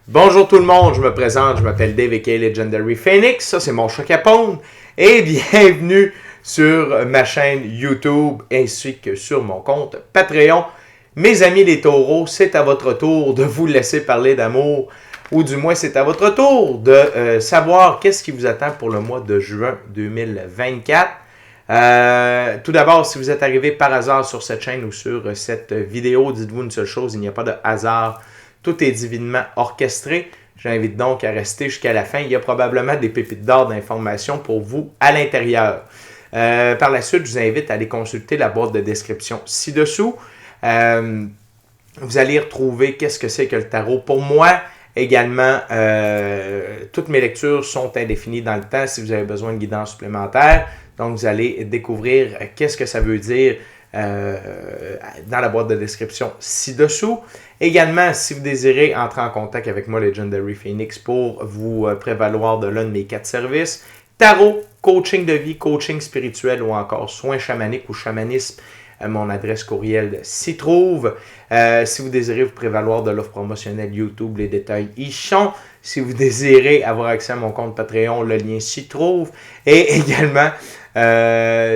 Bonjour tout le monde, je me présente, je m'appelle Dave aka Legendary Phoenix, ça c'est mon choc à pondre et bienvenue sur ma chaîne YouTube ainsi que sur mon compte Patreon. Mes amis les taureaux, c'est à votre tour de vous laisser parler d'amour ou du moins c'est à votre tour de savoir qu'est-ce qui vous attend pour le mois de juin 2024. Tout d'abord, si vous êtes arrivé par hasard sur cette chaîne ou sur cette vidéo, dites-vous une seule chose, il n'y a pas de hasard. Tout est divinement orchestré. J'invite donc à rester jusqu'à la fin. Il y a probablement des pépites d'or d'informations pour vous à l'intérieur. Par la suite, je vous invite à aller consulter la boîte de description ci-dessous. Vous allez retrouver qu'est-ce que c'est que le tarot. Pour moi, également, toutes mes lectures sont indéfinies dans le temps si vous avez besoin de guidance supplémentaire. Donc, vous allez découvrir qu'est-ce que ça veut dire dans la boîte de description ci-dessous. Également, si vous désirez entrer en contact avec moi, Legendary Phoenix, pour vous prévaloir de l'un de mes 4 services, tarot, coaching de vie, coaching spirituel ou encore soins chamaniques ou chamanisme, mon adresse courriel s'y trouve. Si vous désirez vous prévaloir de l'offre promotionnelle YouTube, les détails y sont. Si vous désirez avoir accès à mon compte Patreon, le lien s'y trouve. Et également,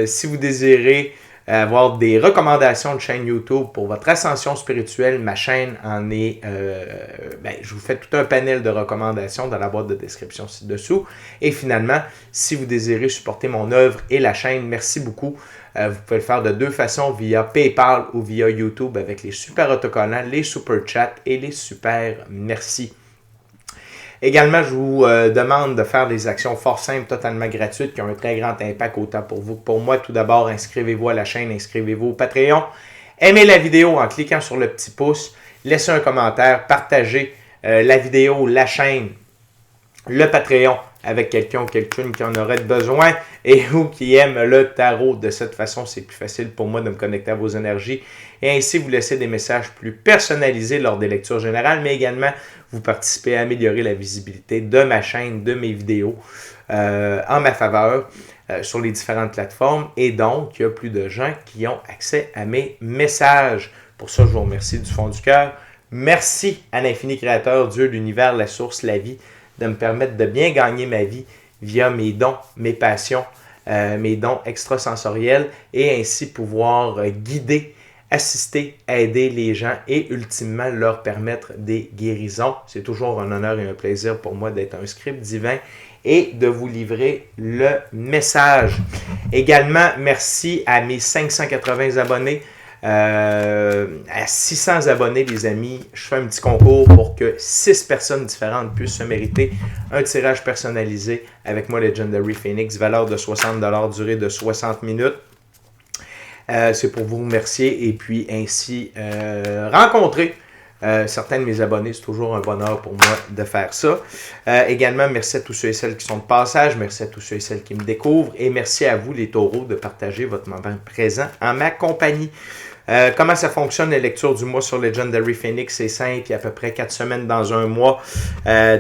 si vous désirez avoir des recommandations de chaîne YouTube pour votre ascension spirituelle, ma chaîne en est, je vous fais tout un panel de recommandations dans la boîte de description ci-dessous. Et finalement, si vous désirez supporter mon œuvre et la chaîne, merci beaucoup. Vous pouvez le faire de deux façons, via PayPal ou via YouTube avec les super autocollants, les super chats et les super merci. Également, je vous demande de faire des actions fort simples, totalement gratuites, qui ont un très grand impact autant pour vous que pour moi. Tout d'abord, inscrivez-vous à la chaîne, inscrivez-vous au Patreon. Aimez la vidéo en cliquant sur le petit pouce. Laissez un commentaire, partagez la vidéo, la chaîne, le Patreon avec quelqu'un ou quelqu'une qui en aurait besoin et ou qui aime le tarot. De cette façon, c'est plus facile pour moi de me connecter à vos énergies et ainsi vous laisser des messages plus personnalisés lors des lectures générales, mais également vous participer à améliorer la visibilité de ma chaîne, de mes vidéos en ma faveur sur les différentes plateformes. Et donc, il y a plus de gens qui ont accès à mes messages. Pour ça, je vous remercie du fond du cœur. Merci à l'infini créateur, Dieu, l'univers, la source, la vie, de me permettre de bien gagner ma vie via mes dons, mes passions, mes dons extrasensoriels et ainsi pouvoir guider, assister, aider les gens et ultimement leur permettre des guérisons. C'est toujours un honneur et un plaisir pour moi d'être un script divin et de vous livrer le message. Également, merci à mes 580 abonnés. À 600 abonnés, les amis, je fais un petit concours pour que 6 personnes différentes puissent se mériter un tirage personnalisé avec moi, Legendary Phoenix, valeur de 60$, durée de 60 minutes. C'est pour vous remercier et puis ainsi rencontrer certains de mes abonnés. C'est toujours un bonheur pour moi de faire ça. Également, merci à tous ceux et celles qui sont de passage. Merci à tous ceux et celles qui me découvrent. Et merci à vous, les taureaux, de partager votre moment présent en ma compagnie. Comment ça fonctionne les lectures du mois sur Legendary Phoenix? C'est simple, il y a à peu près 4 semaines dans un mois.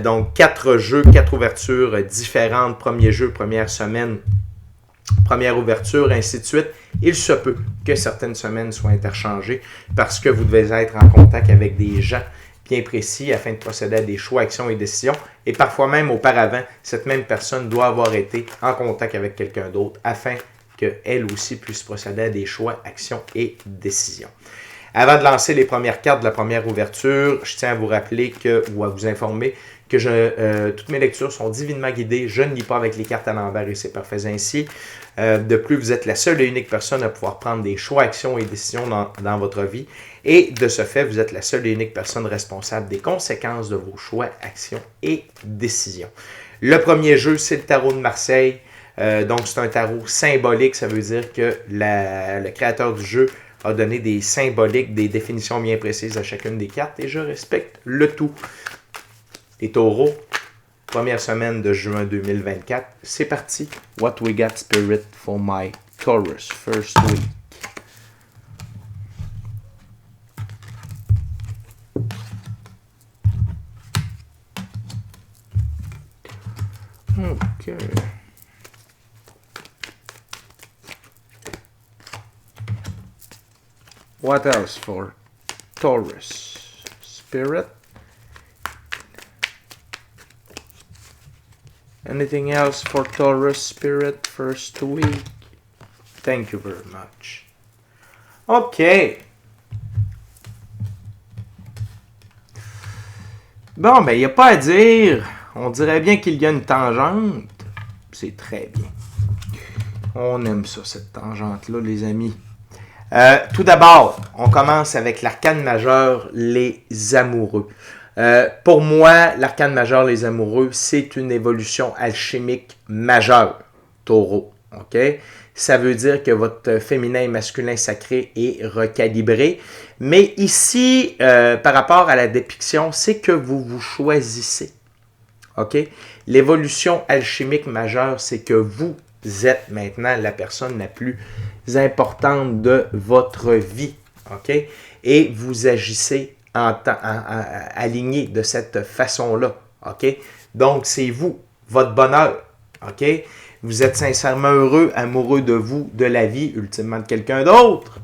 Donc 4 jeux, 4 ouvertures différentes. Premier jeu, première semaine, première ouverture, ainsi de suite. Il se peut que certaines semaines soient interchangées parce que vous devez être en contact avec des gens bien précis afin de procéder à des choix, actions et décisions. Et parfois même auparavant, cette même personne doit avoir été en contact avec quelqu'un d'autre afin qu'elle aussi puisse procéder à des choix, actions et décisions. Avant de lancer les premières cartes de la première ouverture, je tiens à vous rappeler ou à vous informer que toutes mes lectures sont divinement guidées. Je ne lis pas avec les cartes à l'envers et c'est parfait ainsi. De plus, vous êtes la seule et unique personne à pouvoir prendre des choix, actions et décisions dans votre vie. Et de ce fait, vous êtes la seule et unique personne responsable des conséquences de vos choix, actions et décisions. Le premier jeu, c'est le tarot de Marseille. Donc, c'est un tarot symbolique. Ça veut dire que le créateur du jeu a donné des symboliques, des définitions bien précises à chacune des cartes et je respecte le tout. Les taureaux, première semaine de juin 2024. C'est parti. What we got, Spirit, for my Taurus first week. Okay. What else for Taurus? Spirit. Anything else for Taurus Spirit first week? Thank you very much. OK. Bon, ben, il n'y a pas à dire. On dirait bien qu'il y a une tangente. C'est très bien. On aime ça, cette tangente-là, les amis. Tout d'abord, on commence avec l'arcane majeur, les amoureux. Pour moi, l'arcane majeur, les amoureux, c'est une évolution alchimique majeure, taureau. OK? Ça veut dire que votre féminin et masculin sacré est recalibré. Mais ici, par rapport à la dépiction, c'est que vous vous choisissez. OK? L'évolution alchimique majeure, c'est que vous êtes maintenant la personne la plus importante de votre vie. OK? Et vous agissez aligné de cette façon-là. OK? Donc, c'est vous, votre bonheur. OK? Vous êtes sincèrement heureux, amoureux de vous, de la vie, ultimement de quelqu'un d'autre.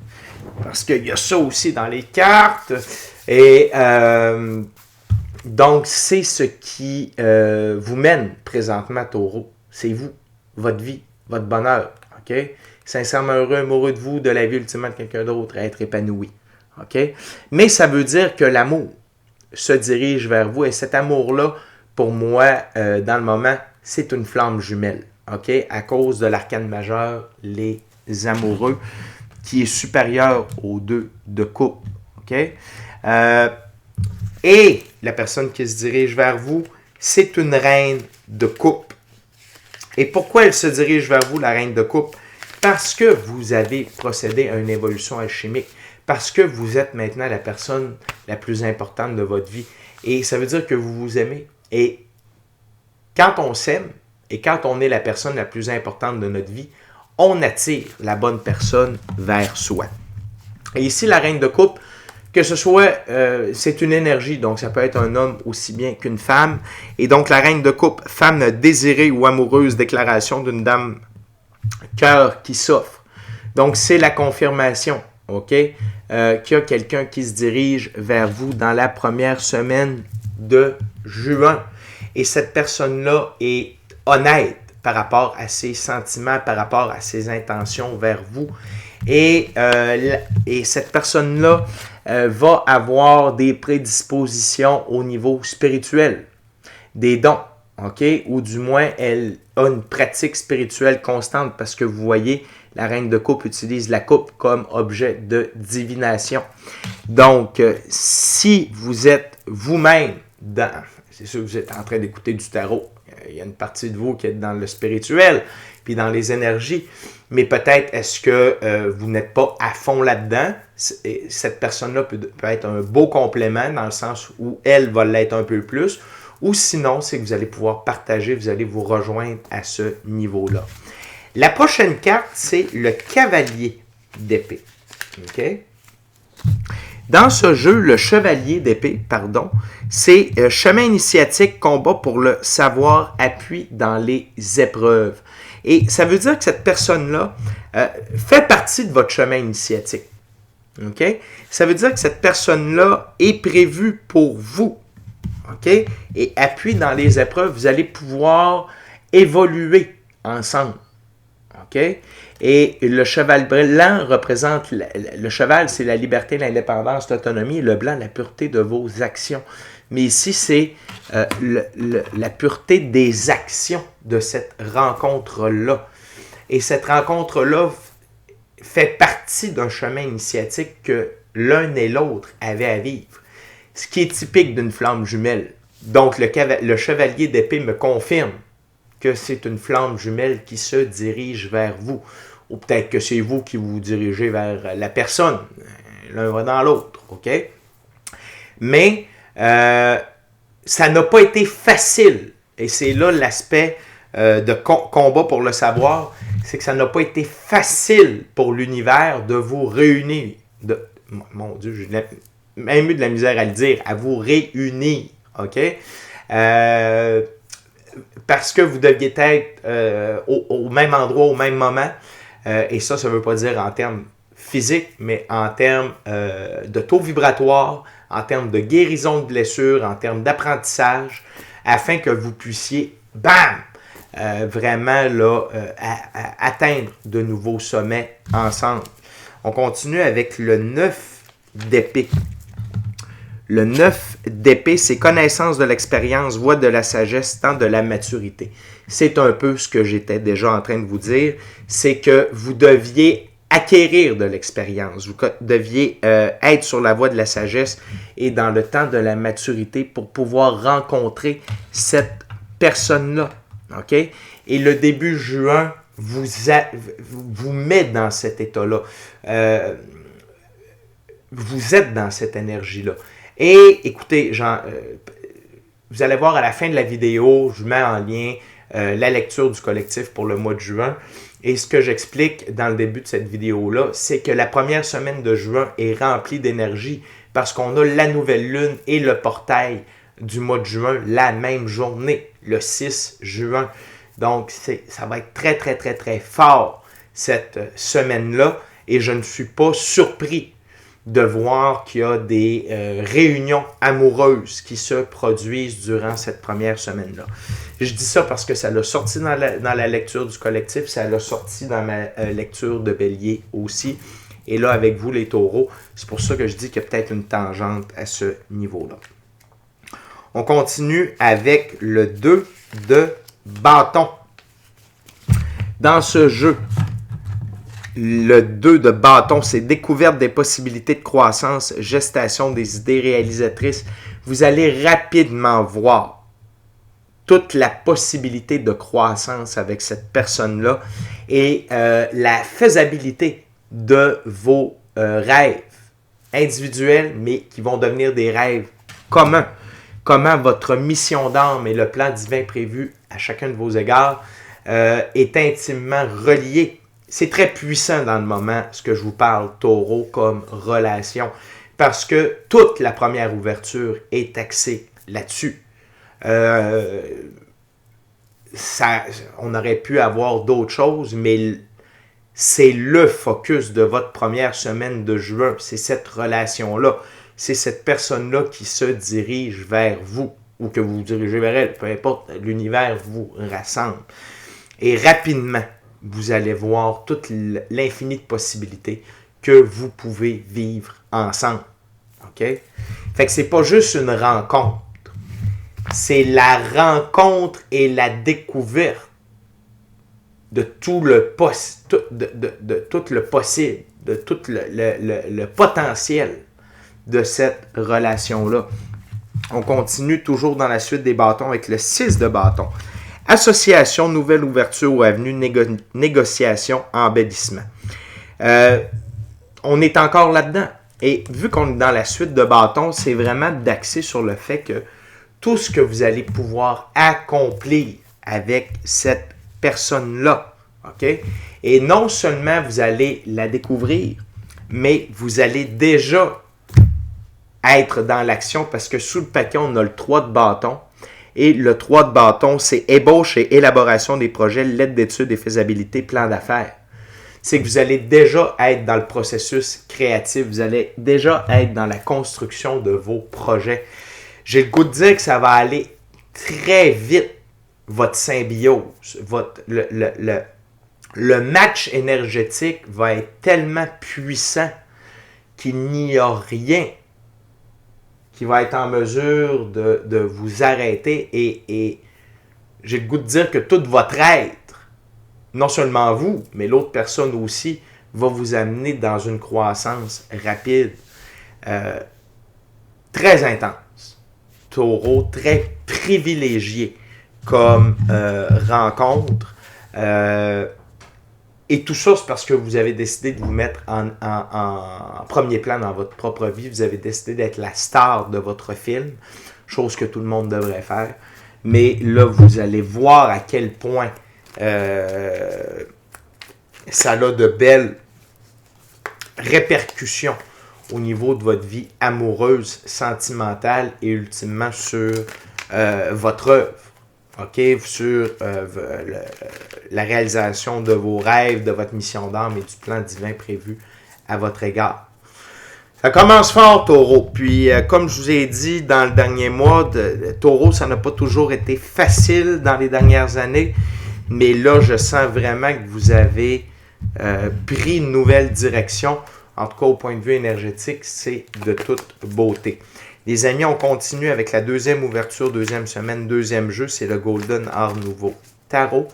Parce qu'il y a ça aussi dans les cartes. Et donc, c'est ce qui vous mène présentement, taureau. C'est vous, votre vie, votre bonheur. OK? Sincèrement heureux, amoureux de vous, de la vie, ultimement de quelqu'un d'autre, à être épanoui. OK? Mais ça veut dire que l'amour se dirige vers vous. Et cet amour-là, pour moi, dans le moment, c'est une flamme jumelle. OK? À cause de l'arcane majeur, les amoureux, qui est supérieur aux deux de coupe. OK? Et la personne qui se dirige vers vous, c'est une reine de coupe. Et pourquoi elle se dirige vers vous, la reine de coupe? Parce que vous avez procédé à une évolution alchimique. Parce que vous êtes maintenant la personne la plus importante de votre vie. Et ça veut dire que vous vous aimez. Et quand on s'aime, et quand on est la personne la plus importante de notre vie, on attire la bonne personne vers soi. Et ici, la reine de coupe, que ce soit, c'est une énergie, donc ça peut être un homme aussi bien qu'une femme. Et donc, la reine de coupe, femme désirée ou amoureuse, déclaration d'une dame cœur qui s'offre. Donc, c'est la confirmation, OK, qu'il y a quelqu'un qui se dirige vers vous dans la première semaine de juin. Et cette personne-là est honnête par rapport à ses sentiments, par rapport à ses intentions vers vous. Et cette personne-là va avoir des prédispositions au niveau spirituel, des dons, OK? Ou du moins, elle a une pratique spirituelle constante parce que vous voyez, la reine de coupe utilise la coupe comme objet de divination. Donc, si vous êtes vous-même dans... C'est sûr que vous êtes en train d'écouter du tarot. Il y a une partie de vous qui est dans le spirituel, puis dans les énergies. Mais peut-être est-ce que vous n'êtes pas à fond là-dedans. Cette personne-là peut être un beau complément dans le sens où elle va l'être un peu plus. Ou sinon, c'est que vous allez pouvoir partager, vous allez vous rejoindre à ce niveau-là. La prochaine carte, c'est le cavalier d'épée. OK? Dans ce jeu, le chevalier d'épée, c'est chemin initiatique, combat pour le savoir, appui dans les épreuves. Et ça veut dire que cette personne-là fait partie de votre chemin initiatique. OK? Ça veut dire que cette personne-là est prévue pour vous. OK? Et appui dans les épreuves, vous allez pouvoir évoluer ensemble. OK? Et le cheval blanc représente, le cheval, c'est la liberté, l'indépendance, l'autonomie, et le blanc, la pureté de vos actions. Mais ici, c'est la pureté des actions de cette rencontre-là. Et cette rencontre-là fait partie d'un chemin initiatique que l'un et l'autre avaient à vivre. Ce qui est typique d'une flamme jumelle. Donc, le chevalier d'épée me confirme que c'est une flamme jumelle qui se dirige vers vous. Ou peut-être que c'est vous qui vous dirigez vers la personne. L'un va dans l'autre, OK? Mais ça n'a pas été facile. Et c'est là l'aspect de combat pour le savoir. C'est que ça n'a pas été facile pour l'univers de vous réunir. Mon Dieu, j'ai même eu de la misère à le dire. À vous réunir, OK? Parce que vous deviez être au même endroit, au même moment. Et ça ne veut pas dire en termes physiques, mais en termes de taux vibratoire, en termes de guérison de blessures, en termes d'apprentissage, afin que vous puissiez, bam, vraiment là, à atteindre de nouveaux sommets ensemble. On continue avec le 9 d'épée. Le 9 d'épée, c'est connaissance de l'expérience, voie de la sagesse, temps de la maturité. C'est un peu ce que j'étais déjà en train de vous dire, c'est que vous deviez acquérir de l'expérience, vous deviez être sur la voie de la sagesse et dans le temps de la maturité pour pouvoir rencontrer cette personne-là. OK? Et le début juin vous met dans cet état-là. Vous êtes dans cette énergie-là. Et écoutez, vous allez voir à la fin de la vidéo, je mets en lien la lecture du collectif pour le mois de juin. Et ce que j'explique dans le début de cette vidéo-là, c'est que la première semaine de juin est remplie d'énergie parce qu'on a la nouvelle lune et le portail du mois de juin la même journée, le 6 juin. Donc, ça va être très, très, très, très fort cette semaine-là. Et je ne suis pas surpris de voir qu'il y a des réunions amoureuses qui se produisent durant cette première semaine-là. Je dis ça parce que ça l'a sorti dans la lecture du collectif, ça l'a sorti dans ma lecture de Bélier aussi. Et là, avec vous, les taureaux, c'est pour ça que je dis qu'il y a peut-être une tangente à ce niveau-là. On continue avec le 2 de bâton. Dans ce jeu, le 2 de bâton, c'est découverte des possibilités de croissance, gestation des idées réalisatrices. Vous allez rapidement voir toute la possibilité de croissance avec cette personne-là et la faisabilité de vos rêves individuels, mais qui vont devenir des rêves communs. Comment votre mission d'âme et le plan divin prévu à chacun de vos égards est intimement relié. C'est très puissant dans le moment, ce que je vous parle, taureau, comme relation, parce que toute la première ouverture est axée là-dessus. On aurait pu avoir d'autres choses, mais c'est le focus de votre première semaine de juin. C'est cette relation-là. C'est cette personne-là qui se dirige vers vous, ou que vous vous dirigez vers elle, peu importe, l'univers vous rassemble. Et rapidement, vous allez voir toute l'infini de possibilités que vous pouvez vivre ensemble. OK? Fait que c'est pas juste une rencontre. C'est la rencontre et la découverte de tout le de tout le possible, de tout le potentiel de cette relation-là. On continue toujours dans la suite des bâtons avec le 6 de bâton. Association, nouvelle ouverture ou avenue, négociation, embellissement. On est encore là-dedans. Et vu qu'on est dans la suite de bâtons, c'est vraiment d'axer sur le fait que tout ce que vous allez pouvoir accomplir avec cette personne-là, OK? Et non seulement vous allez la découvrir, mais vous allez déjà être dans l'action parce que sous le paquet, on a le 3 de bâton. Et le 3 de bâton, c'est ébauche et élaboration des projets, lettre d'études et faisabilité, plan d'affaires. C'est que vous allez déjà être dans le processus créatif, vous allez déjà être dans la construction de vos projets. J'ai le goût de dire que ça va aller très vite, votre symbiose, le match énergétique va être tellement puissant qu'il n'y a rien qui va être en mesure de vous arrêter et j'ai le goût de dire que tout votre être, non seulement vous, mais l'autre personne aussi, va vous amener dans une croissance rapide, très intense. Taureau, très privilégié comme rencontre. Et tout ça, c'est parce que vous avez décidé de vous mettre en premier plan dans votre propre vie. Vous avez décidé d'être la star de votre film, chose que tout le monde devrait faire. Mais là, vous allez voir à quel point ça a de belles répercussions au niveau de votre vie amoureuse, sentimentale et ultimement sur votre œuvre. OK, sur la réalisation de vos rêves, de votre mission d'âme et du plan divin prévu à votre égard. Ça commence fort, Taureau. Puis, comme je vous ai dit dans le dernier mois, Taureau, ça n'a pas toujours été facile dans les dernières années. Mais là, je sens vraiment que vous avez pris une nouvelle direction. En tout cas, au point de vue énergétique, c'est de toute beauté. Les amis, on continue avec la deuxième ouverture, deuxième semaine, deuxième jeu. C'est le Golden Art Nouveau Tarot.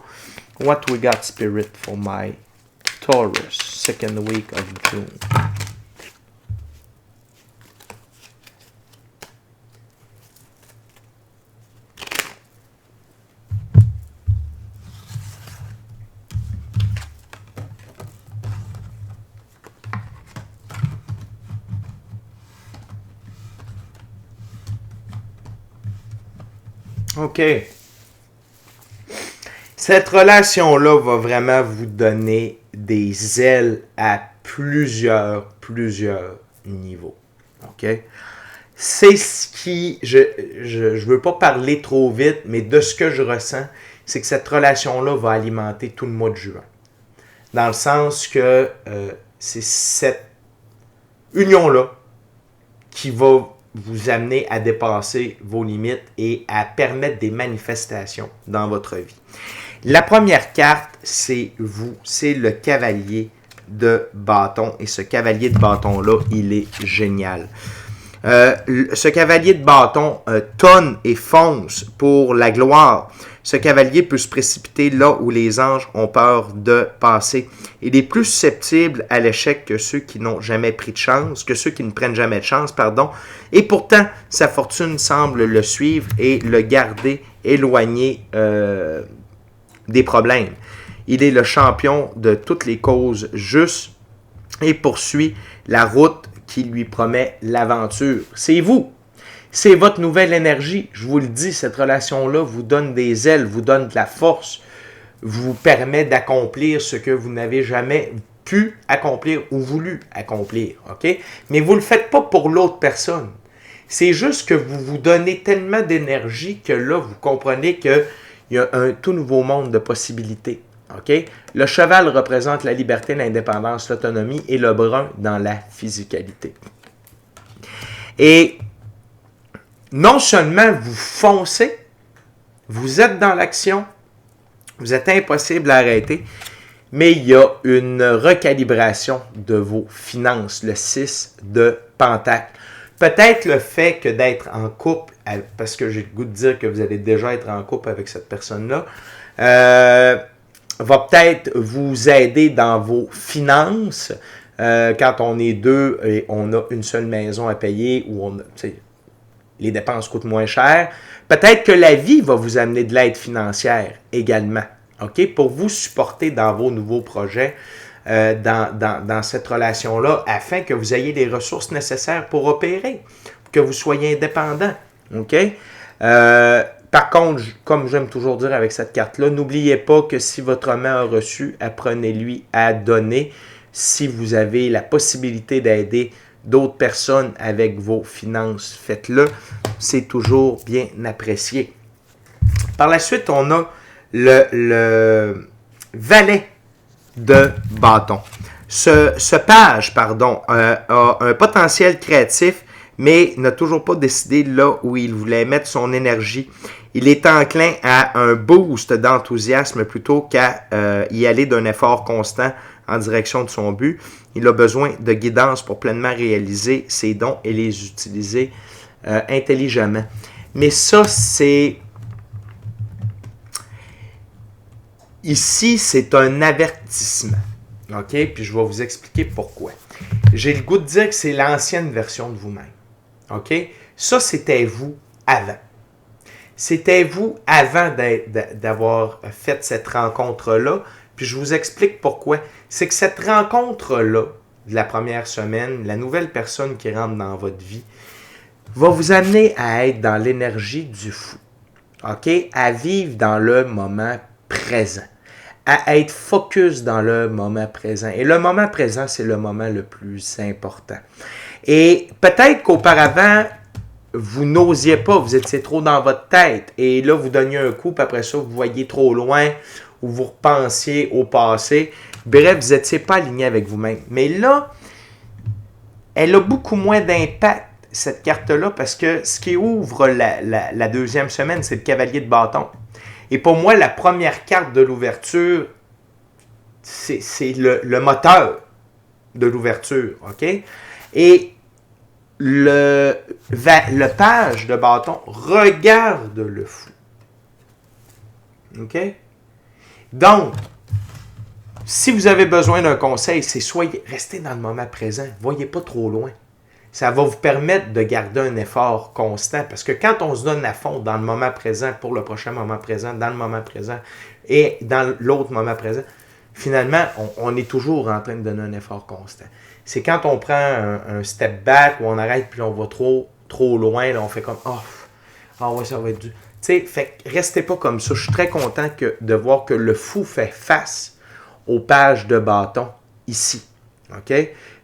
What we got, Spirit, for my Taurus, second week of June. OK. Cette relation-là va vraiment vous donner des ailes à plusieurs niveaux. OK? C'est ce qui... Je veux pas parler trop vite, mais de ce que je ressens, c'est que cette relation-là va alimenter tout le mois de juin. Dans le sens que c'est cette union-là qui va vous amener à dépasser vos limites et à permettre des manifestations dans votre vie. La première carte, c'est vous, c'est le cavalier de bâton. Et ce cavalier de bâton-là, il est génial. Ce cavalier de bâton tonne et fonce pour la gloire. Ce cavalier peut se précipiter là où les anges ont peur de passer. Il est plus susceptible à l'échec que ceux qui n'ont jamais pris de chance, que ceux qui ne prennent jamais de chance, pardon. Et pourtant, sa fortune semble le suivre et le garder éloigné des problèmes. Il est le champion de toutes les causes justes et poursuit la route qui lui promet l'aventure. C'est vous. C'est votre nouvelle énergie. Je vous le dis, cette relation-là vous donne des ailes, vous donne de la force, vous permet d'accomplir ce que vous n'avez jamais pu accomplir ou voulu accomplir. OK? Mais vous ne le faites pas pour l'autre personne. C'est juste que vous vous donnez tellement d'énergie que là, vous comprenez qu'il y a un tout nouveau monde de possibilités. OK? Le cheval représente la liberté, l'indépendance, l'autonomie et le brun dans la physicalité. Et non seulement vous foncez, vous êtes dans l'action, vous êtes impossible à arrêter, mais il y a une recalibration de vos finances, le 6 de Pentacle. Peut-être le fait que d'être en couple, parce que j'ai le goût de dire que vous allez déjà être en couple avec cette personne-là, va peut-être vous aider dans vos finances quand on est deux et on a une seule maison à payer ou les dépenses coûtent moins cher. Peut-être que la vie va vous amener de l'aide financière également, OK, pour vous supporter dans vos nouveaux projets, dans cette relation-là, afin que vous ayez les ressources nécessaires pour opérer, que vous soyez indépendant, OK? Par contre, comme j'aime toujours dire avec cette carte-là, n'oubliez pas que si votre main a reçu, apprenez-lui à donner. Si vous avez la possibilité d'aider d'autres personnes avec vos finances, faites-le. C'est toujours bien apprécié. Par la suite, on a le valet de bâton. Ce page, a un potentiel créatif, mais n'a toujours pas décidé là où il voulait mettre son énergie. Il est enclin à un boost d'enthousiasme plutôt qu'à y aller d'un effort constant en direction de son but. Il a besoin de guidance pour pleinement réaliser ses dons et les utiliser intelligemment. Mais ça, c'est... Ici, c'est un avertissement. OK? Puis je vais vous expliquer pourquoi. J'ai le goût de dire que c'est l'ancienne version de vous-même. OK? Ça, c'était vous avant. C'était vous avant d'avoir fait cette rencontre-là. Puis je vous explique pourquoi. C'est que cette rencontre-là, de la première semaine, la nouvelle personne qui rentre dans votre vie, va vous amener à être dans l'énergie du fou. OK? À vivre dans le moment présent. À être focus dans le moment présent. Et le moment présent, c'est le moment le plus important. Et peut-être qu'auparavant, vous n'osiez pas, vous étiez trop dans votre tête. Et là, vous donniez un coup, puis après ça, vous voyez trop loin, ou vous repensiez au passé. Bref, vous n'étiez pas aligné avec vous-même. Mais là, elle a beaucoup moins d'impact, cette carte-là, parce que ce qui ouvre la deuxième semaine, c'est le cavalier de bâton. Et pour moi, la première carte de l'ouverture, c'est le moteur de l'ouverture, OK? Et le page de bâton regarde le fou. OK? Donc, si vous avez besoin d'un conseil, c'est restez dans le moment présent. Voyez pas trop loin. Ça va vous permettre de garder un effort constant. Parce que quand on se donne à fond dans le moment présent, pour le prochain moment présent, dans le moment présent et dans l'autre moment présent, finalement, on est toujours en train de donner un effort constant. C'est quand on prend un step back ou on arrête puis on va trop loin, là, on fait comme ouais, ça va être dur. Tu sais, fait restez pas comme ça. Je suis très content de voir que le fou fait face aux pages de bâton ici. OK?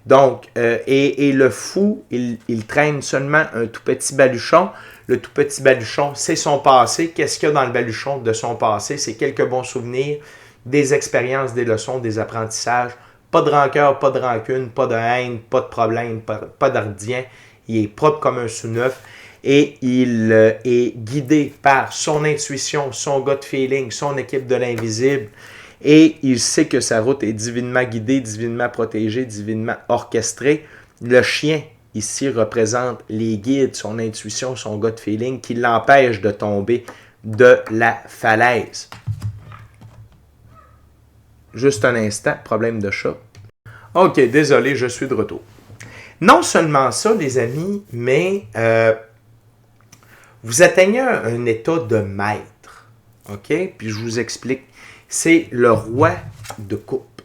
Donc, et le fou, il traîne seulement un tout petit baluchon. Le tout petit baluchon, c'est son passé. Qu'est-ce qu'il y a dans le baluchon de son passé? C'est quelques bons souvenirs, des expériences, des leçons, des apprentissages. Pas de rancœur, pas de rancune, pas de haine, pas de problème, pas d'ardien. Il est propre comme un sous-neuf. Et il est guidé par son intuition, son gut feeling, son équipe de l'invisible. Et il sait que sa route est divinement guidée, divinement protégée, divinement orchestrée. Le chien, ici, représente les guides, son intuition, son gut feeling, qui l'empêche de tomber de la falaise. Juste un instant, problème de chat. OK, désolé, je suis de retour. Non seulement ça, les amis, mais vous atteignez un état de maître. OK? Puis je vous explique. C'est le roi de coupe.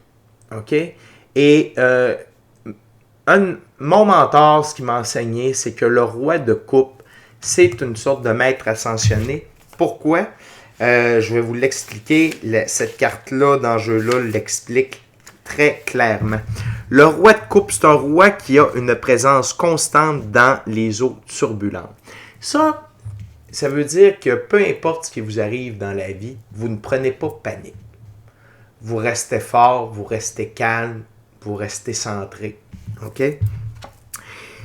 OK? Et mon mentor, ce qu'il m'a enseigné, c'est que le roi de coupe, c'est une sorte de maître ascensionné. Pourquoi? Je vais vous l'expliquer. Cette carte-là, dans ce jeu-là, l'explique très clairement. Le roi de coupe, c'est un roi qui a une présence constante dans les eaux turbulentes. Ça veut dire que peu importe ce qui vous arrive dans la vie, vous ne prenez pas panique. Vous restez fort, vous restez calme, vous restez centré. OK?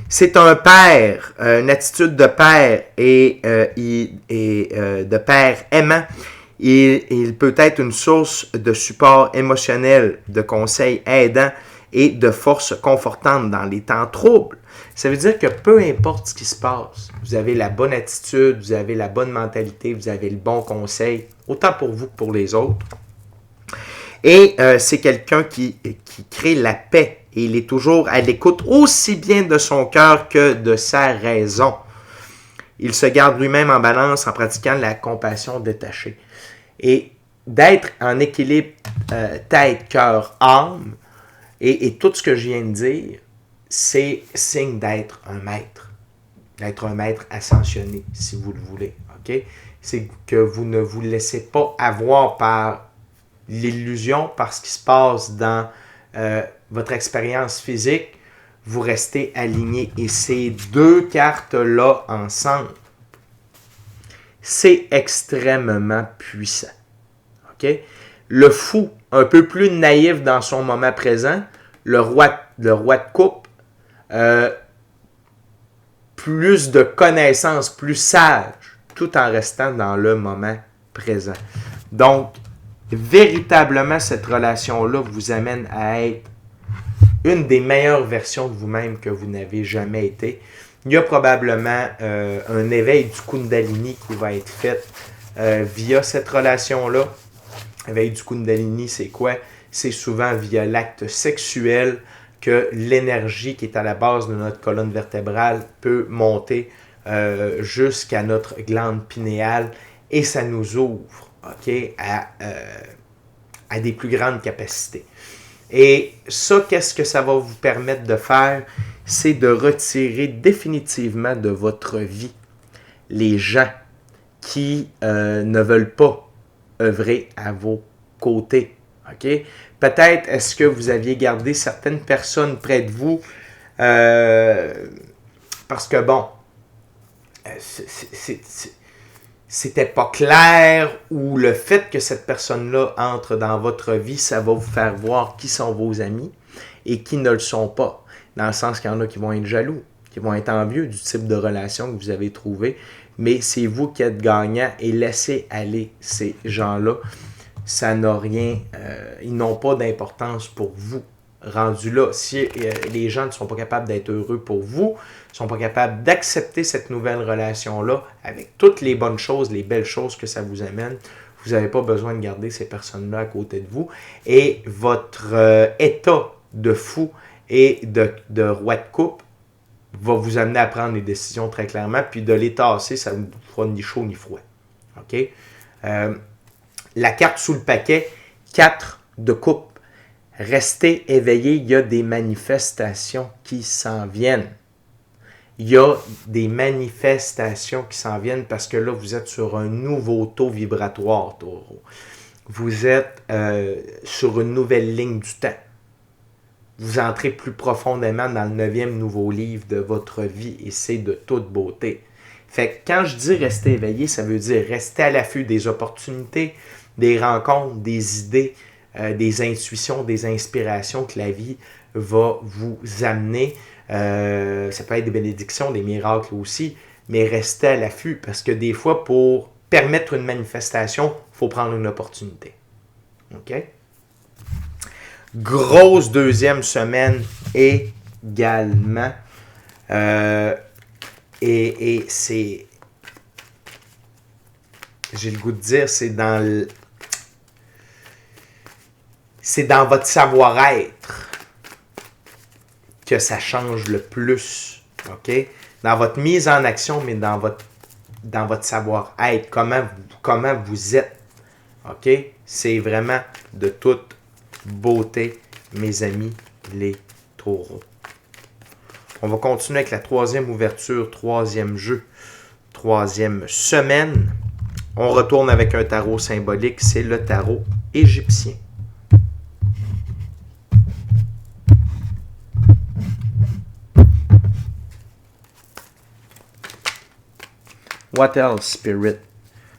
C'est un père, une attitude de père et de père aimant. Il peut être une source de support émotionnel, de conseils aidants et de force confortante dans les temps troubles. Ça veut dire que peu importe ce qui se passe, vous avez la bonne attitude, vous avez la bonne mentalité, vous avez le bon conseil, autant pour vous que pour les autres. Et c'est quelqu'un qui crée la paix. Et il est toujours à l'écoute aussi bien de son cœur que de sa raison. Il se garde lui-même en balance en pratiquant la compassion détachée. Et d'être en équilibre tête, cœur, âme, et tout ce que je viens de dire, c'est signe d'être un maître. D'être un maître ascensionné, si vous le voulez. Okay? C'est que vous ne vous laissez pas avoir par l'illusion, par ce qui se passe dans votre expérience physique, vous restez aligné. Et ces deux cartes-là ensemble, c'est extrêmement puissant. Okay? Le fou, un peu plus naïf dans son moment présent, le roi de coupe, plus de connaissances, plus sage, tout en restant dans le moment présent. Donc, véritablement, cette relation-là vous amène à être une des meilleures versions de vous-même que vous n'avez jamais été. Il y a probablement un éveil du Kundalini qui va être fait via cette relation-là. L'éveil du Kundalini, c'est quoi? C'est souvent via l'acte sexuel que l'énergie qui est à la base de notre colonne vertébrale peut monter jusqu'à notre glande pinéale et ça nous ouvre, okay, à des plus grandes capacités. Et ça, qu'est-ce que ça va vous permettre de faire? C'est de retirer définitivement de votre vie les gens qui ne veulent pas œuvrer à vos côtés. Okay? Peut-être est-ce que vous aviez gardé certaines personnes près de vous parce que bon, c'était pas clair ou le fait que cette personne-là entre dans votre vie, ça va vous faire voir qui sont vos amis et qui ne le sont pas. Dans le sens qu'il y en a qui vont être jaloux, qui vont être envieux du type de relation que vous avez trouvé. mais c'est vous qui êtes gagnant et laissez aller ces gens-là. Ça n'a rien, ils n'ont pas d'importance pour vous. Rendu là, si les gens ne sont pas capables d'être heureux pour vous, ne sont pas capables d'accepter cette nouvelle relation-là avec toutes les bonnes choses, les belles choses que ça vous amène, vous n'avez pas besoin de garder ces personnes-là à côté de vous. Et votre état de fou et de roi de coupe va vous amener à prendre les décisions très clairement, puis de les tasser, ça ne vous fera ni chaud ni froid. OK? La carte sous le paquet, 4 de coupe. Restez éveillé, il y a des manifestations qui s'en viennent. Il y a des manifestations qui s'en viennent parce que là, vous êtes sur un nouveau taux vibratoire, Taureau. Vous êtes sur une nouvelle ligne du temps. Vous entrez plus profondément dans le 9e nouveau livre de votre vie et c'est de toute beauté. Fait que quand je dis rester éveillé, ça veut dire rester à l'affût des opportunités, des rencontres, des idées, des intuitions, des inspirations que la vie va vous amener. Ça peut être des bénédictions, des miracles aussi, mais restez à l'affût parce que des fois, pour permettre une manifestation, il faut prendre une opportunité. OK? Grosse deuxième semaine également. Et c'est... J'ai le goût de dire, c'est dans votre savoir-être que ça change le plus. OK? Dans votre mise en action, mais dans votre savoir-être, comment vous êtes. OK? C'est vraiment de toute beauté, mes amis, les taureaux. On va continuer avec la troisième ouverture, troisième jeu, troisième semaine. On retourne avec un tarot symbolique, c'est le tarot égyptien. What else, Spirit,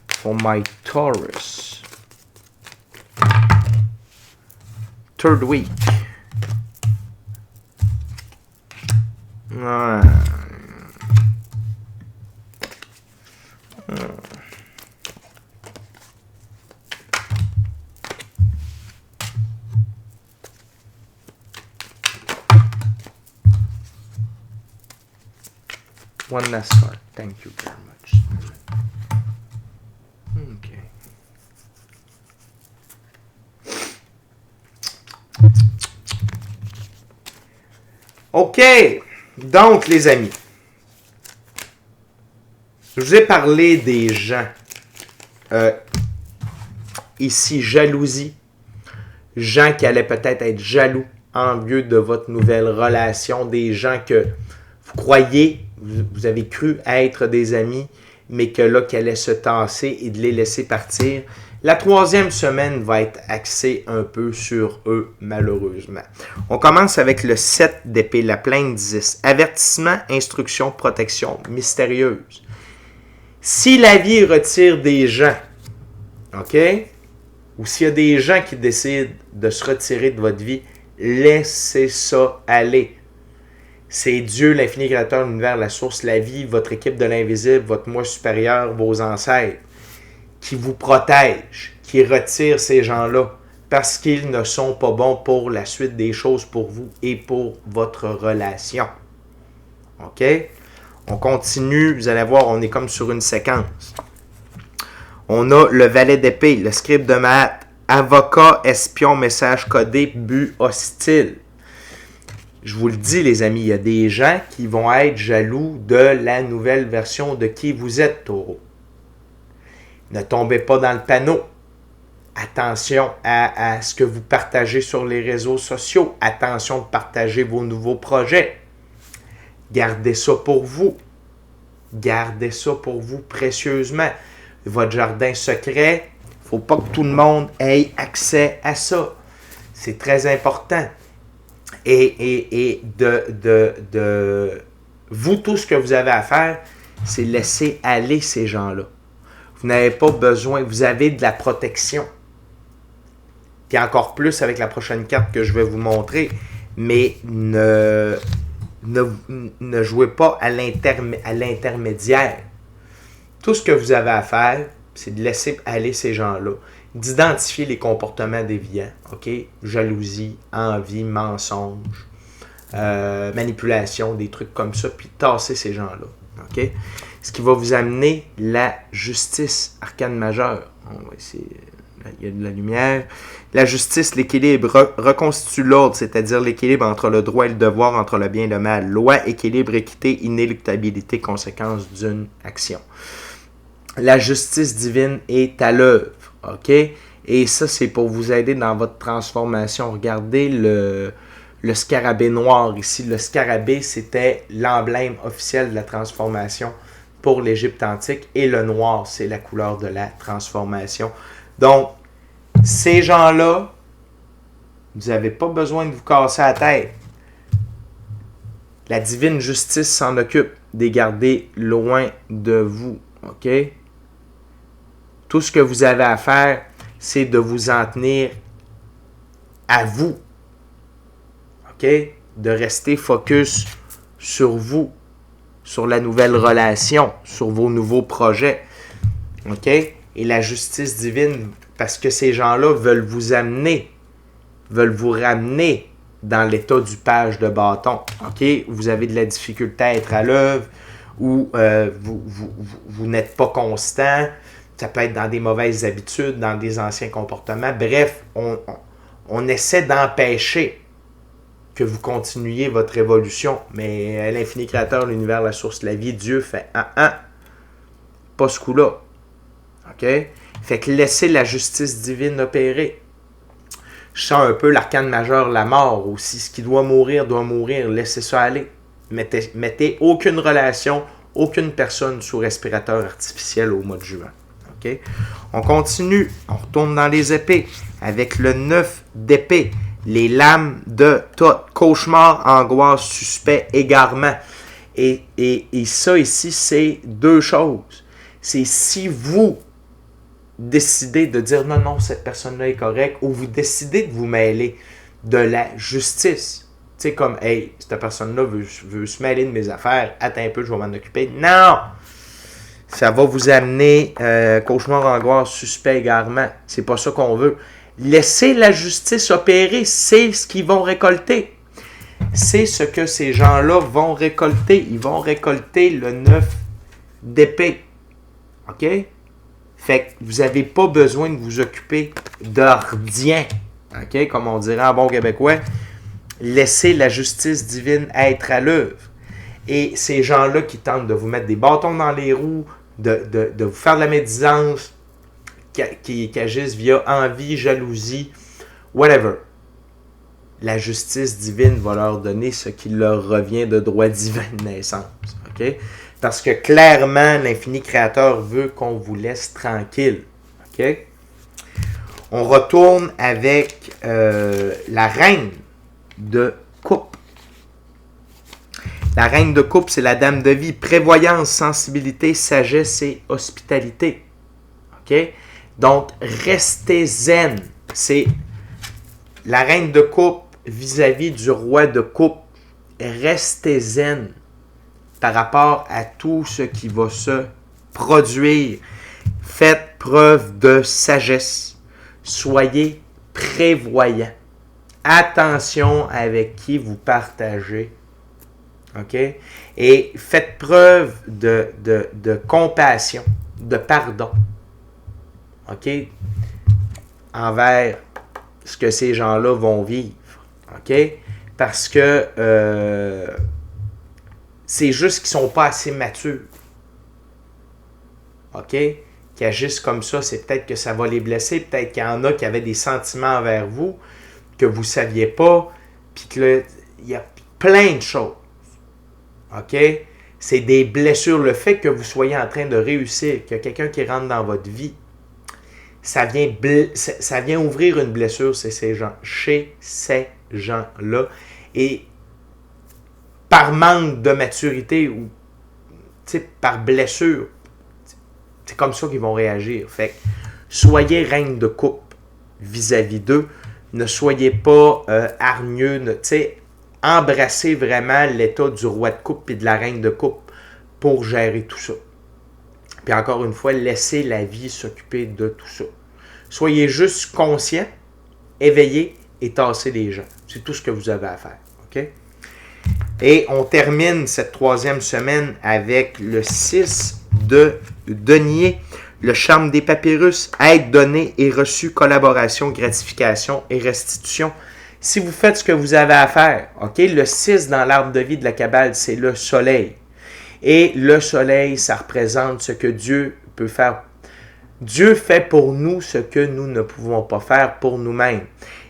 for my Taurus? Third week. One last card. Thank you very much. Okay. OK. Donc, les amis, je vous ai parlé des gens. Ici, jalousie. Gens qui allaient peut-être être jaloux, envieux de votre nouvelle relation. Des gens que vous croyez, vous avez cru être des amis, mais que là, qui allaient se tasser et de les laisser partir. La troisième semaine va être axée un peu sur eux, malheureusement. On commence avec le 7 d'épée, la plainte 10. Avertissement, instruction, protection mystérieuse. Si la vie retire des gens, OK? Ou s'il y a des gens qui décident de se retirer de votre vie, laissez ça aller. C'est Dieu, l'infini créateur de l'univers, la source, la vie, votre équipe de l'invisible, votre moi supérieur, vos ancêtres, qui vous protègent, qui retirent ces gens-là parce qu'ils ne sont pas bons pour la suite des choses pour vous et pour votre relation. OK? On continue, vous allez voir, on est comme sur une séquence. On a le valet d'épée, le scribe de maths, avocat, espion, message codé, but hostile. Je vous le dis, les amis, il y a des gens qui vont être jaloux de la nouvelle version de qui vous êtes, Taureau. Ne tombez pas dans le panneau. Attention à ce que vous partagez sur les réseaux sociaux. Attention de partager vos nouveaux projets. Gardez ça pour vous. Gardez ça pour vous précieusement. Votre jardin secret, il ne faut pas que tout le monde ait accès à ça. C'est très important. Et vous, tout ce que vous avez à faire, c'est laisser aller ces gens-là. Vous n'avez pas besoin, vous avez de la protection. Puis encore plus avec la prochaine carte que je vais vous montrer, mais ne jouez pas à l'intermédiaire. Tout ce que vous avez à faire, c'est de laisser aller ces gens-là, d'identifier les comportements déviants, OK? Jalousie, envie, mensonge, manipulation, des trucs comme ça, puis tasser ces gens-là, OK? Ce qui va vous amener la justice, arcane majeure. Il y a de la lumière. La justice, l'équilibre, reconstitue l'ordre, c'est-à-dire l'équilibre entre le droit et le devoir, entre le bien et le mal. Loi, équilibre, équité, inéluctabilité, conséquence d'une action. La justice divine est à l'œuvre, OK? Et ça, c'est pour vous aider dans votre transformation. Regardez le scarabée noir ici. Le scarabée, c'était l'emblème officiel de la transformation pour l'Égypte antique. Et le noir, c'est la couleur de la transformation. Donc, ces gens-là, vous n'avez pas besoin de vous casser la tête. La divine justice s'en occupe de les garder loin de vous, OK? Tout ce que vous avez à faire, c'est de vous en tenir à vous, OK? De rester focus sur vous, sur la nouvelle relation, sur vos nouveaux projets, OK? Et la justice divine, parce que ces gens-là veulent vous amener, veulent vous ramener dans l'état du page de bâton. OK? Vous avez de la difficulté à être à l'œuvre ou vous n'êtes pas constant. Ça peut être dans des mauvaises habitudes, dans des anciens comportements. Bref, on essaie d'empêcher que vous continuiez votre évolution. Mais l'infini créateur, l'univers, la source de la vie, Dieu fait pas ce coup-là. OK? Fait que laissez la justice divine opérer. Je sens un peu l'arcane majeur, la mort aussi. Ce qui doit mourir, laissez ça aller. Mettez aucune relation, aucune personne sous respirateur artificiel au mois de juin. OK? On continue, on retourne dans les épées avec le 9 d'épée. Les lames de Thoth, cauchemar, angoisse, suspect, égarement. Et ça ici, c'est deux choses. C'est si vous décidez de dire non, cette personne-là est correcte, ou vous décidez de vous mêler de la justice. Tu sais, comme, hey, cette personne-là veut se mêler de mes affaires, attends un peu, je vais m'en occuper. Non! Ça va vous amener cauchemar, angoisse, suspect, égarement. C'est pas ça qu'on veut. Laissez la justice opérer, c'est ce qu'ils vont récolter. C'est ce que ces gens-là vont récolter. Ils vont récolter le 9 d'épée. OK? Fait que vous n'avez pas besoin de vous occuper de rien. OK? Comme on dirait en bon québécois. Laissez la justice divine être à l'œuvre. Et ces gens-là qui tentent de vous mettre des bâtons dans les roues, de vous faire de la médisance, qui agissent via envie, jalousie, whatever. La justice divine va leur donner ce qui leur revient de droit divin de naissance. OK? Parce que clairement, l'infini créateur veut qu'on vous laisse tranquille. OK? On retourne avec la reine de coupe. La reine de coupe, c'est la dame de vie. Prévoyance, sensibilité, sagesse et hospitalité. OK? Donc, restez zen. C'est la reine de coupe vis-à-vis du roi de coupe. Restez zen par rapport à tout ce qui va se produire. Faites preuve de sagesse. Soyez prévoyants. Attention avec qui vous partagez. OK? Et faites preuve de compassion, de pardon. OK? Envers ce que ces gens-là vont vivre. OK? Parce que c'est juste qu'ils ne sont pas assez matures. OK? Qui agissent comme ça, c'est peut-être que ça va les blesser. Peut-être qu'il y en a qui avaient des sentiments envers vous que vous ne saviez pas. Puis qu'il y a plein de choses. OK? C'est des blessures. Le fait que vous soyez en train de réussir, qu'il y a quelqu'un qui rentre dans votre vie, ça vient ouvrir une blessure chez ces gens-là. Et par manque de maturité ou par blessure, c'est comme ça qu'ils vont réagir. Fait que soyez reine de coupe vis-à-vis d'eux. Ne soyez pas hargneux. Embrassez vraiment l'état du roi de coupe et de la reine de coupe pour gérer tout ça. Puis encore une fois, laissez la vie s'occuper de tout ça. Soyez juste conscient, éveillé et tassez les gens. C'est tout ce que vous avez à faire. OK? Et on termine cette troisième semaine avec le 6 de denier, le charme des papyrus, aide donnée et reçue, collaboration, gratification et restitution. Si vous faites ce que vous avez à faire, OK? Le 6 dans l'arbre de vie de la Kabbale, c'est le soleil. Et le soleil, ça représente ce que Dieu peut faire. Dieu fait pour nous ce que nous ne pouvons pas faire pour nous-mêmes.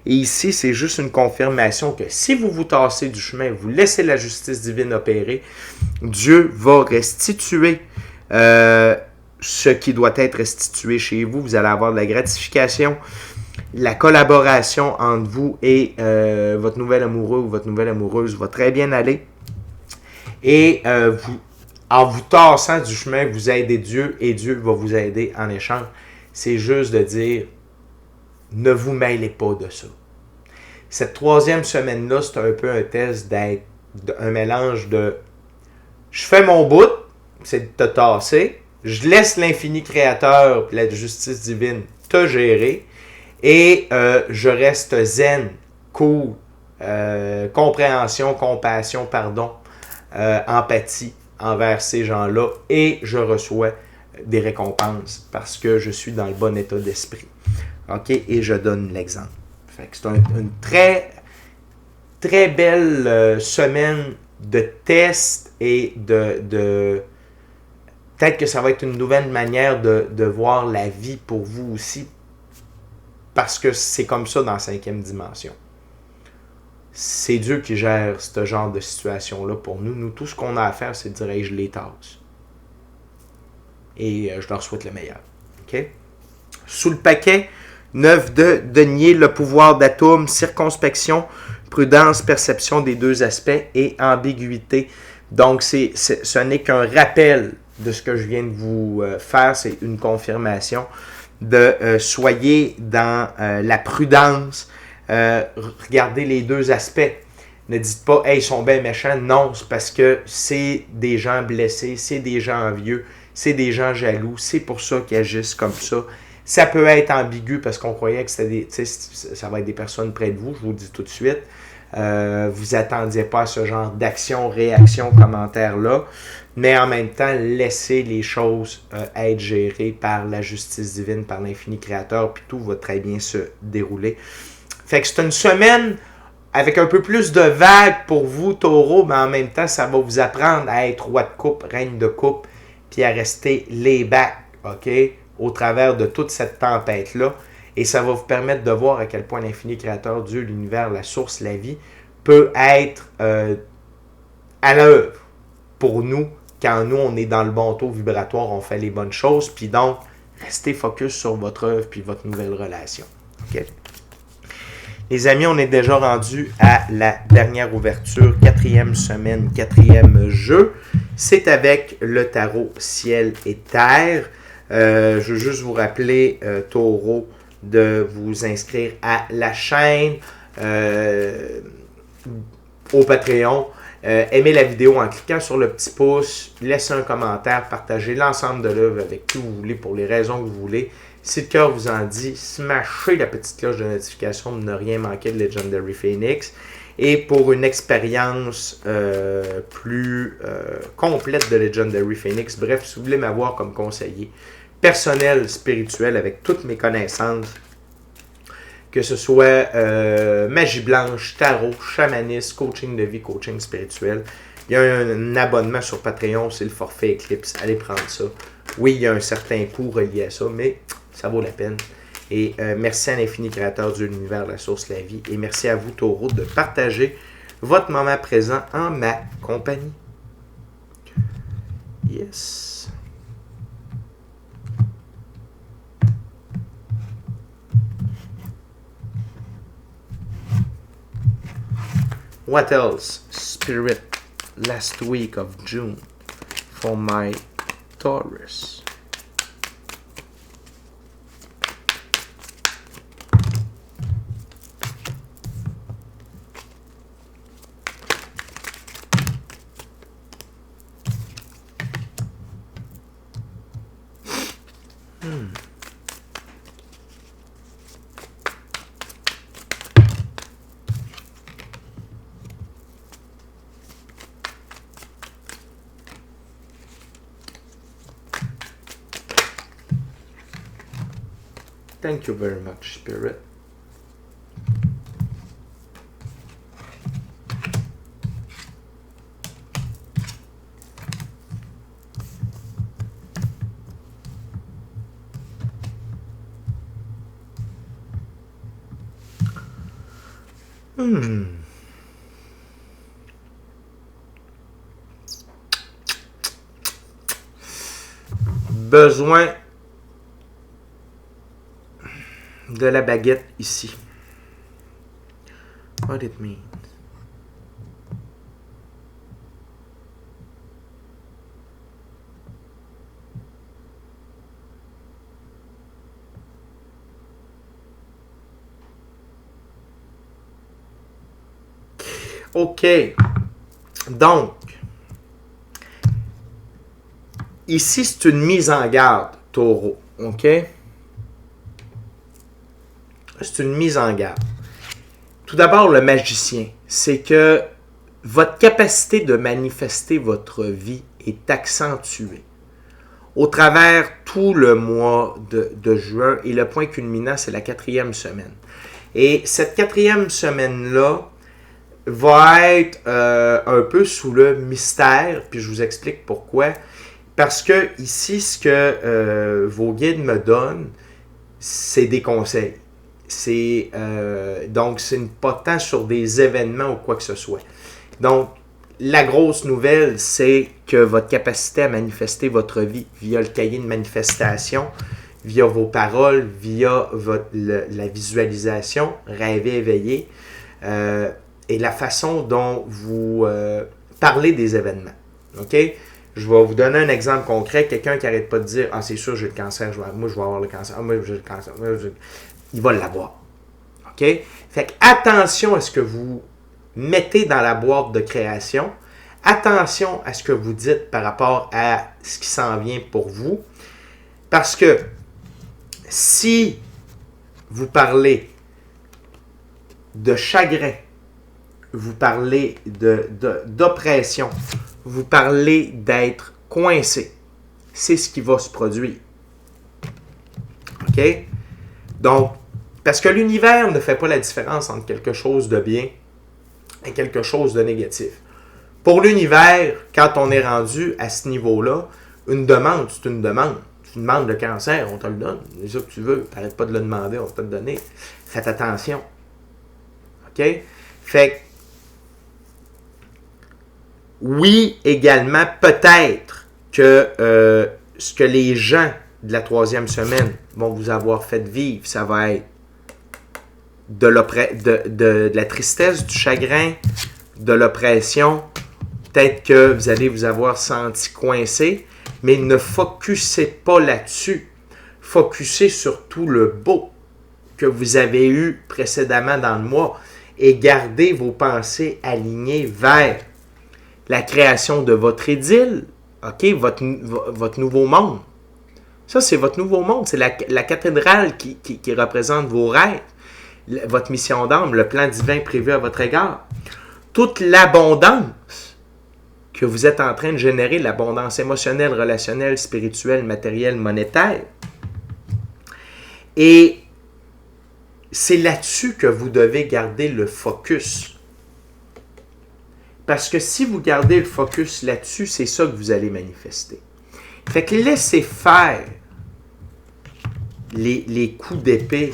Et ici, c'est juste une confirmation que si vous vous tassez du chemin, vous laissez la justice divine opérer, Dieu va restituer ce qui doit être restitué chez vous. Vous allez avoir de la gratification, la collaboration entre vous et votre nouvel amoureux ou votre nouvelle amoureuse va très bien aller. Et en vous tassant du chemin, vous aidez Dieu et Dieu va vous aider en échange. C'est juste de dire, ne vous mêlez pas de ça. Cette troisième semaine-là, c'est un peu un test d'être un mélange de je fais mon bout, c'est de te tasser, je laisse l'infini créateur et la justice divine te gérer et je reste zen, cool, compréhension, compassion, pardon, empathie envers ces gens-là et je reçois des récompenses parce que je suis dans le bon état d'esprit. OK? Et je donne l'exemple. Fait que c'est une très, très belle semaine de tests et de peut-être que ça va être une nouvelle manière de voir la vie pour vous aussi parce que c'est comme ça dans la 5e dimension. C'est Dieu qui gère ce genre de situation-là pour nous. Nous, tout ce qu'on a à faire, c'est de dire hey, je les tasse. Et je leur souhaite le meilleur. OK? Sous le paquet, 9 de denier, le pouvoir d'atome, circonspection, prudence, perception des deux aspects et ambiguïté. Donc, ce n'est qu'un rappel de ce que je viens de vous faire. C'est une confirmation de soyez dans la prudence. Regardez les deux aspects. Ne dites pas, hey, ils sont bien méchants. Non, c'est parce que c'est des gens blessés, c'est des gens envieux, c'est des gens jaloux. C'est pour ça qu'ils agissent comme ça. Ça peut être ambigu parce qu'on croyait que c'était ça va être des personnes près de vous, je vous le dis tout de suite. Vous attendiez pas à ce genre d'action, réaction, commentaire-là. Mais en même temps, laissez les choses être gérées par la justice divine, par l'infini créateur, puis tout va très bien se dérouler. Fait que c'est une semaine avec un peu plus de vagues pour vous, taureau, mais en même temps, ça va vous apprendre à être roi de coupe, reine de coupe, puis à rester lay back, OK? Au travers de toute cette tempête-là. Et ça va vous permettre de voir à quel point l'infini créateur, Dieu, l'univers, la source, la vie, peut être à l'œuvre pour nous. Quand nous, on est dans le bon taux vibratoire, on fait les bonnes choses. Puis donc, restez focus sur votre œuvre puis votre nouvelle relation. OK? Les amis, on est déjà rendu à la dernière ouverture, 4e semaine, 4e jeu. C'est avec le tarot Ciel et Terre. Je veux juste vous rappeler, Taureau, de vous inscrire à la chaîne, au Patreon. Aimez la vidéo en cliquant sur le petit pouce, laissez un commentaire, partagez l'ensemble de l'œuvre avec qui vous voulez, pour les raisons que vous voulez. Si le cœur vous en dit, smashez la petite cloche de notification de ne rien manquer de Legendary Phoenix. Et pour une expérience plus complète de Legendary Phoenix, bref, si vous voulez m'avoir comme conseiller personnel, spirituel, avec toutes mes connaissances, que ce soit magie blanche, tarot, chamanisme, coaching de vie, coaching spirituel, il y a un abonnement sur Patreon, c'est le forfait Eclipse, allez prendre ça. Oui, il y a un certain coût relié à ça, mais ça vaut la peine. Et merci à l'infini créateur de l'univers, la source, la vie. Et merci à vous, Taureau, de partager votre moment présent en ma compagnie. Yes. What else? Spirit, last week of June for my Taurus. Thank you very much, Spirit. Besoin de la baguette ici. What it means? OK. Donc, ici, c'est une mise en garde, Taureau. OK? C'est une mise en garde. Tout d'abord, le magicien, c'est que votre capacité de manifester votre vie est accentuée au travers tout le mois de juin. Et le point culminant, c'est la 4e semaine. Et cette 4e semaine-là va être un peu sous le mystère, puis je vous explique pourquoi. Parce que ici, ce que vos guides me donnent, c'est des conseils. Donc, c'est pas tant sur des événements ou quoi que ce soit. Donc, la grosse nouvelle, c'est que votre capacité à manifester votre vie via le cahier de manifestation, via vos paroles, via la visualisation, rêver, éveiller, et la façon dont vous parlez des événements. OK? Je vais vous donner un exemple concret. Quelqu'un qui n'arrête pas de dire « Ah, c'est sûr, j'ai le cancer. Moi, je vais avoir le cancer. Ah, moi, j'ai le cancer. » Il va l'avoir. OK? Fait que attention à ce que vous mettez dans la boîte de création. Attention à ce que vous dites par rapport à ce qui s'en vient pour vous. Parce que si vous parlez de chagrin, vous parlez d'oppression, vous parlez d'être coincé, c'est ce qui va se produire. OK? Donc, parce que l'univers ne fait pas la différence entre quelque chose de bien et quelque chose de négatif. Pour l'univers, quand on est rendu à ce niveau-là, une demande, c'est une demande. Tu demandes le cancer, on te le donne. C'est ça que tu veux. T'arrêtes pas de le demander, on va te le donner. Faites attention. OK? Fait que, oui, également, peut-être que ce que les gens de la 3e semaine vont vous avoir fait vivre, ça va être de la tristesse, du chagrin, de l'oppression. Peut-être que vous allez vous avoir senti coincé, mais ne focussez pas là-dessus. Focussez sur tout le beau que vous avez eu précédemment dans le mois et gardez vos pensées alignées vers la création de votre idylle, OK? Votre nouveau monde. Ça, c'est votre nouveau monde. C'est la cathédrale qui représente vos rêves, votre mission d'âme, le plan divin prévu à votre égard. Toute l'abondance que vous êtes en train de générer, l'abondance émotionnelle, relationnelle, spirituelle, matérielle, monétaire. Et c'est là-dessus que vous devez garder le focus. Parce que si vous gardez le focus là-dessus, c'est ça que vous allez manifester. Fait que laissez faire les coups d'épée,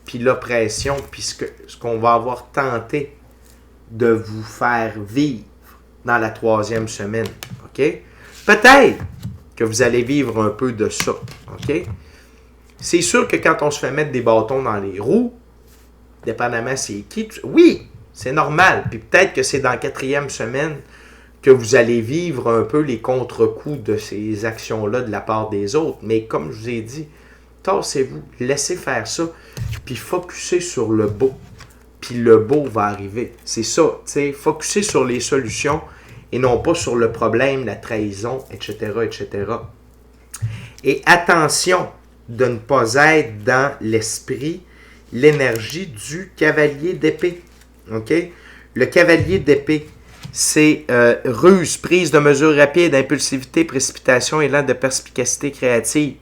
puis l'oppression, puis ce qu'on va avoir tenté de vous faire vivre dans la 3e semaine. OK? Peut-être que vous allez vivre un peu de ça. OK? C'est sûr que quand on se fait mettre des bâtons dans les roues, dépendamment c'est qui, oui, c'est normal. Puis peut-être que c'est dans la 4e semaine que vous allez vivre un peu les contre-coups de ces actions-là de la part des autres. Mais comme je vous ai dit, tassez-vous, laissez faire ça, puis focussez sur le beau. Puis le beau va arriver. C'est ça, tu sais, focussez sur les solutions et non pas sur le problème, la trahison, etc., etc. Et attention de ne pas être dans l'esprit, l'énergie du cavalier d'épée. OK? Le cavalier d'épée, c'est ruse, prise de mesures rapides, impulsivité, précipitation, élan de perspicacité créative.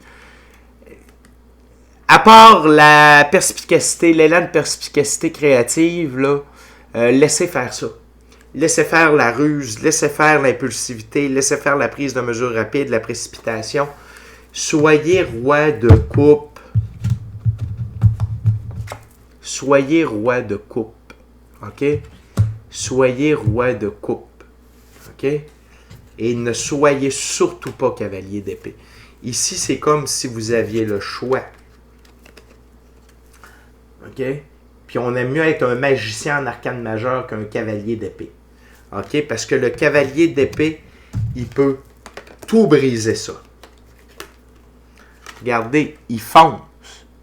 À part la perspicacité, l'élan de perspicacité créative, là, laissez faire ça. Laissez faire la ruse, laissez faire l'impulsivité, laissez faire la prise de mesures rapides, la précipitation. Soyez roi de coupe. Soyez roi de coupe. OK? Soyez roi de coupe. OK? Et ne soyez surtout pas cavalier d'épée. Ici, c'est comme si vous aviez le choix. OK? Puis on aime mieux être un magicien en arcane majeur qu'un cavalier d'épée. OK? Parce que le cavalier d'épée, il peut tout briser ça. Regardez, il fonce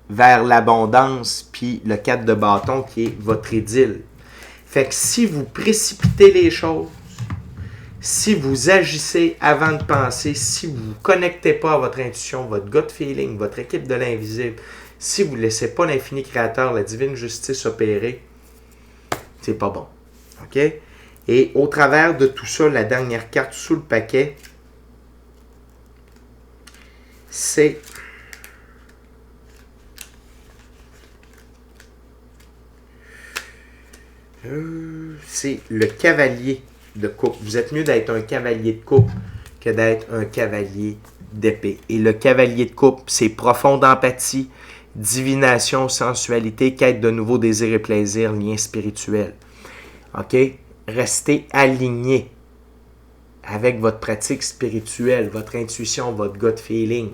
vers l'abondance puis le 4 de bâton qui est votre idylle. Fait que si vous précipitez les choses, si vous agissez avant de penser, si vous ne vous connectez pas à votre intuition, votre gut feeling, votre équipe de l'invisible, si vous ne laissez pas l'infini créateur, la divine justice opérer, c'est pas bon. OK? Et au travers de tout ça, la dernière carte sous le paquet, c'est le cavalier de coupe. Vous êtes mieux d'être un cavalier de coupe que d'être un cavalier d'épée. Et le cavalier de coupe, c'est profonde empathie, divination, sensualité, quête de nouveaux désirs et plaisirs, lien spirituel. OK? Restez aligné avec votre pratique spirituelle, votre intuition, votre gut feeling,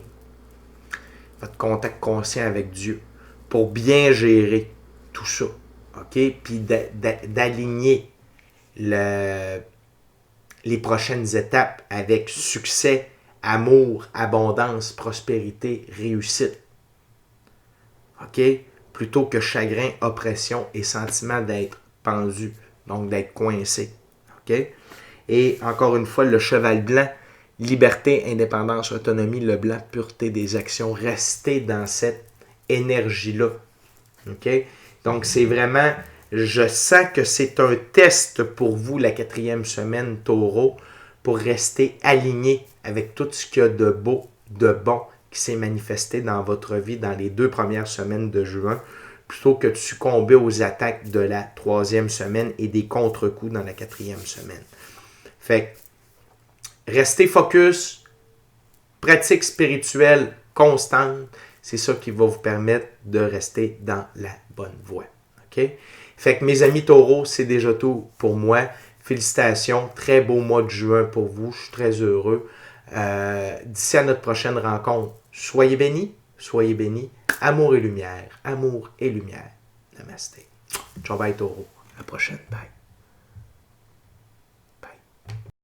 votre contact conscient avec Dieu pour bien gérer tout ça. OK? Puis d'aligner les prochaines étapes avec succès, amour, abondance, prospérité, réussite. OK? Plutôt que chagrin, oppression et sentiment d'être pendu, donc d'être coincé. OK? Et encore une fois, le cheval blanc, liberté, indépendance, autonomie, le blanc, pureté des actions. Restez dans cette énergie-là. OK? Donc, c'est vraiment, je sens que c'est un test pour vous, la 4e semaine, Taureau, pour rester aligné avec tout ce qu'il y a de beau, de bon qui s'est manifesté dans votre vie dans les 2 premières semaines de juin, plutôt que de succomber aux attaques de la 3e semaine et des contre-coups dans la 4e semaine. Fait que, restez focus, pratique spirituelle constante, c'est ça qui va vous permettre de rester dans la bonne voie. OK? Fait que mes amis taureaux, c'est déjà tout pour moi. Félicitations, très beau mois de juin pour vous, je suis très heureux. D'ici à notre prochaine rencontre, soyez bénis, amour et lumière, amour et lumière. Namasté. Ciao, bye taureau, à la prochaine, bye.